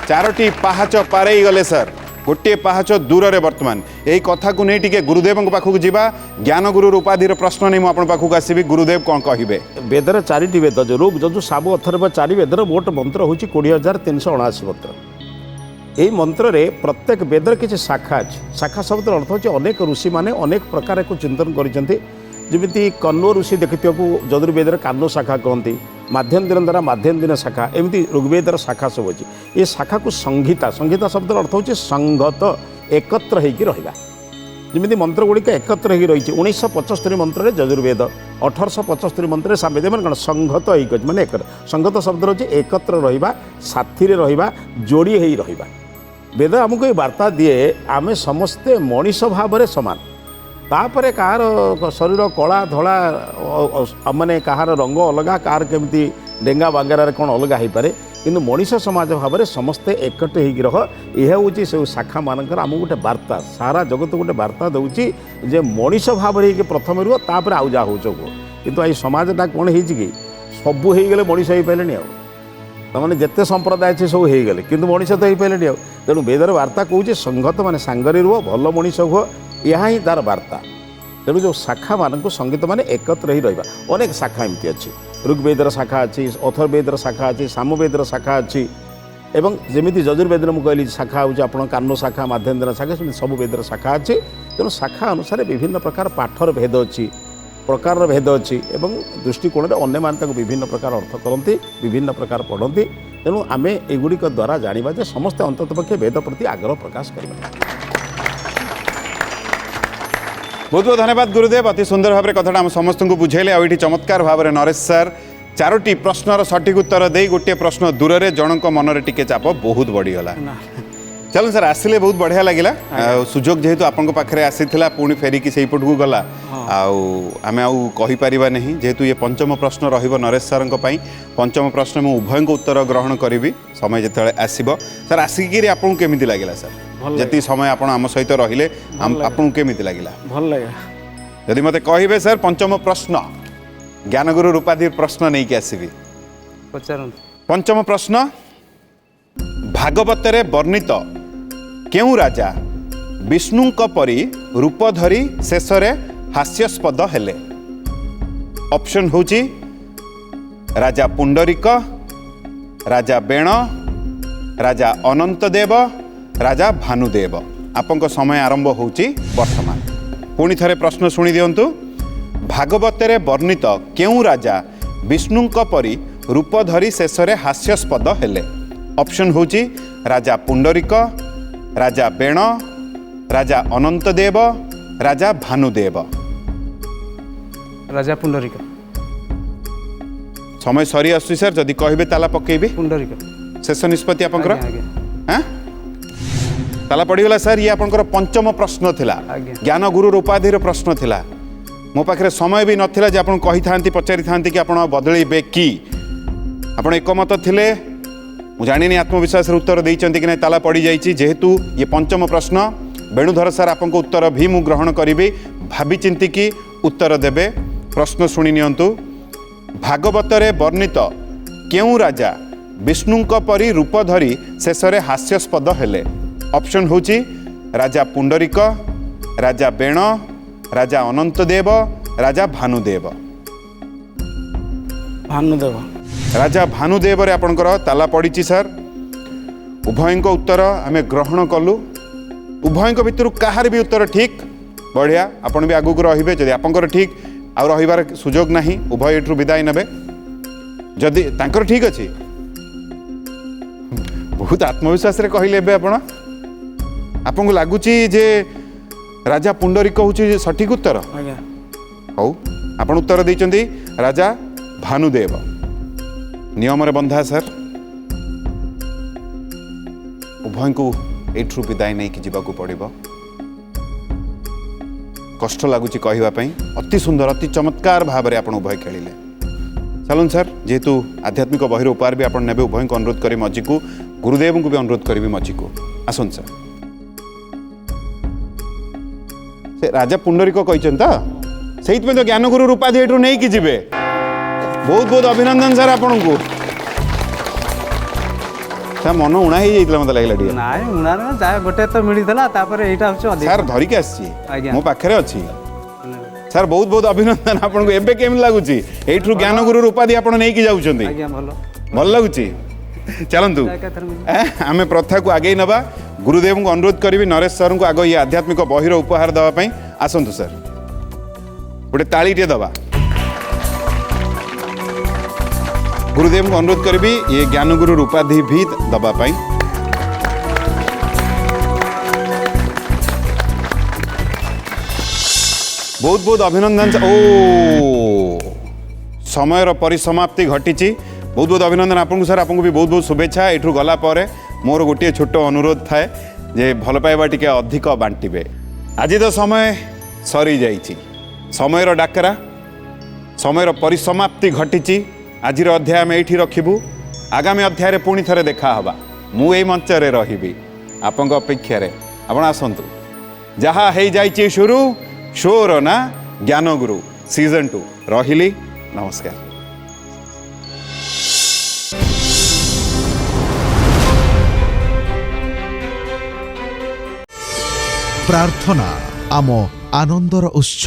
4टी पाहाच पारे गले सर। गोटे पाहाच दूर रे वर्तमान यही कथा को नहीं टिके गुरुदेव पाखक जीवा। ज्ञान गुरु उपाधिर प्रश्न नहीं मुझे पाखक आसबि। गुरुदेव कौन कहे? वेदर 4टी वेद ऋग यजु साम अथर्व 4 वेदर मोट मंत्र हूँ 20,379 मंत्र। यही मंत्र रे प्रत्येक वेदर किसी शाखा अच्छी। शाखा शब्द अर्थ होची अनेक ऋषि माने अनेक प्रकार को चिंतन करिसेंती। जेमिति कण्व ऋषि देखिथिबो यजुर्वेदर कान्व शाखा कहती, माध्यम द्वारा माध्यम दिन शाखा, एमती ऋग्वेदर शाखा सब अच्छी। ये शाखा को संहिता। संहिता शब्द अर्थ होची संगत एकत्र होकर रहिबा। जमी मंत्र गुड़िक एकत्र हो रही। 1975 मंत्र यजुर्वेद, 1875 मंत्र सामवेद मैंने कौन संगत हो माने संगत शब्द रही एकत्र रहिबा, साथी रहिबा, जोड़ी हो रहिबा। वेद आमको ये वार्ता दिए आमे समस्ते मनीष भाव समान। तापर कहार शरीर कला धला माने कहार रंग अलग, कहार केमती डेंगा बागेरार कौन अलग हो पारे, किंतु मनीष समाज भाव में समस्ते एकट हो रह। यह हूँ से शाखा मानकर आम गोटे वार्ता सारा जगत गोटे वार्ता दूसरी जे मनीष भाव में प्रथम रुह तापर आउ जा हो किंतु आई समाजटा कौन हो सबू हो गले मनीष हो पारे तमाने जिते संप्रदाय अच्छे सब हो गले किंतु मनीष तो हो पारे। तेणु वेदर वार्ता कौचे संगत माने सांगरे रुह भल मनीष हुआ। यह ही तार वार्ता। तेणु जो शाखा मान संगीत माने एकत्र ही रहिबा। अनेक शाखा एमती अच्छी। ऋग्वेदर शाखा अच्छी, अथर्वेदर शाखा अच्छी, सामवेदर शाखा अच्छी एवं जमीती यजुर्वेदर मुझे कहली शाखा हूँ आप कान्व शाखा, माध्यम शाखा, सब वेदर शाखा अच्छी। तेणु शाखा अनुसार विभिन्न प्रकार पाठर भेद अच्छी, प्रकार भेद अच्छी एवं दृष्टिकोण अन्य माने विभिन्न प्रकार अर्थ करती, विभिन्न प्रकार पढ़ती। तेणु आम एगुड़िक द्वारा जाना जे समस्ते अंतत पक्षे वेद प्रति आग्रह प्रकाश करें। बहुत बहुत धन्यवाद गुरुदेव। अति सुंदर भाव में कथा आम समस्त को बुझेले। आउ चमत्कार भाव में नरेश सर 4टी प्रश्नर सठिक उत्तर दे गोटे प्रश्न दूर रे जनक मनरे टिके चाप बहुत बढ़ीगला। चलो सर आसिले बहुत बढ़िया लगिला। सुजोग जेहेतु आपन पाखे आसीथिला पुणी फेरिकी से पटू गला आम आउ कहीपर नहीं जेहेतु ये पंचम प्रश्न रहिबो नरेश सर पंचम प्रश्न मु उभय उत्तर ग्रहण करी समय जिते आसब। सर आसिक आपको केमी लगिला सर जी समय आप आम सहित रहिले आपको केमी लगिला? भल लगे। यदि मते कहिबे सर पंचम प्रश्न ज्ञानगुरु उपाधि प्रश्न नहीं आसबि। पंचम प्रश्न भागवतरे वर्णित केउ राजा विष्णुक परी रूप धरी शेष हास्यास्पद हेले? ऑप्शन होची राजा पुंडरीक, राजा बेण, राजा अनंतदेव, राजा भानुदेव। आपंक समय आरंभ होची वर्तमान। पुणी थरे प्रश्न शुणी दियंतु। भागवतरे वर्णित केउ राजा विष्णुक परी रूप धरी शेष हास्यास्पद हेले? ऑप्शन होची राजा पुंडरीक, राजा बेण, राजा अनंतदेव, राजा भानुदेव। राजा पुंडरीक। समय सरी आसुची सर, जदि कहबे ताला पकेबे। पुंडरीक। शेष निष्पत्ति आपनकर। आज्ञा, हाँ ताला पड़गला सर। ये आपनकर पंचम प्रश्न थिला, आज्ञा। ज्ञान गुरु उपाधि प्रश्न थिला। मो पाखे समय भी नथिला जे आपन कहि थांती पचारि थांती कि आपन बदलैबे कि। आपन एकमत थिले, मु जानिनी आत्मविश्वास उत्तर देइचंती कि नै ताला पड़ी जाइछि। जेहेतु ये पंचम प्रश्न, वेणुधर सर आपनको उत्तर भी मु ग्रहण करिबी। भाबी चिंती कि उत्तर देबे। प्रश्न शुणी नियंतु। भागवत रे वर्णित केउं राजा विष्णुंक परि रूप धरी शेषरे हास्यास्पद हेले? ऑप्शन होची राजा पुंडरीक, राजा बेण, राजा अनंतदेव, राजा भानुदेव। भानुदेव। राजा भानुदेव रे आपनकर ताला पड़ीची सर। उभयंक उत्तर आमे ग्रहण कलु। उभयंक भितर काहार भी उत्तर ठीक। बढ़िया, आपण भी आगु रहिबे। जदि आपनकर ठीक आ रहिबार सुजोग नाही, उभय एठु विदाय नेबे। जदि तांकर ठीक अछि, बहुत आत्मविश्वास रे कहिले बे आपण। आपनको लागुची जे राजा पुंडरीक होची सठिक उत्तर। आज्ञा। हौ आपण उत्तर दैचंती राजा भानुदेव। नियम रे बंधा सर। उभय को एठु विदाय नहीं कि जीवा को पड़िबो। कष्ट लगुच कहवाई। अति सुंदर अति चमत्कार भाव में आप उभय खेलिले। चलुन सर, जेहेतु आध्यात्मिक बहिर उपहार भी आपन नेबे, उभय को अनुरोध करी मजी को, गुरुदेव को भी अनुरोध करी मजी को। आसन सर। से राजा पुंडरीक कहछन त सेहित में तो ज्ञान गुरु उपाधि एठु नहीं कि जिवे। बहुत बहुत अभिनंदन सर आपन को। ता मन उणा ही जाइतला मते लागला डिया। नाय उणा ना जा गोटे तो मिलितला, तापर एटा होछ अधिक। सर धरिक आसी आज्ञा। मो पाखरे अछि सर। बहुत बहुत अभिनंदन आपन को। एबे केम लागुची एठु ज्ञान गुरु उपाधि आपन नै कि जाउछंती? आज्ञा भलो भल लागुची। चलंतु आमे प्रथा को आगे नबा। गुरुदेव को अनुरोध करी नरेश सर को आगे ये आध्यात्मिक बहिर उपहार दवा पई। आसंतु सर, गोटे ताळीटे दबा। गुरुदेव को अनुरोध करी ये ज्ञान गुरु उपाधि भी दबा पाई। बहुत बहुत अभिनंदन। ओ समयर परिसमाप्ति घटी। बहुत बहुत अभिनंदन आपको सर। आपको भी बहुत बहुत शुभेच्छा। एठू गला पर मोर गोटे छोट अनुरोध थाए जे भल पाइबा टिके अधिक बांटिबे। आज तो समय सरी जाइछि। समयर डाकरा, समयर परिसमाप्ति घटी। आज अध्याय आम ये रखिबू। आगामी अध्याय पुणी थे देखा हवा। मु ए मंच रे रहिबी आपन अपेक्षा रे। आपण आसंतु। जहा हे जाइछि शुरू, शोर ना ज्ञान गुरु सीजन 2। रहिली, नमस्कार। प्रार्थना आम आनंदर उत्स।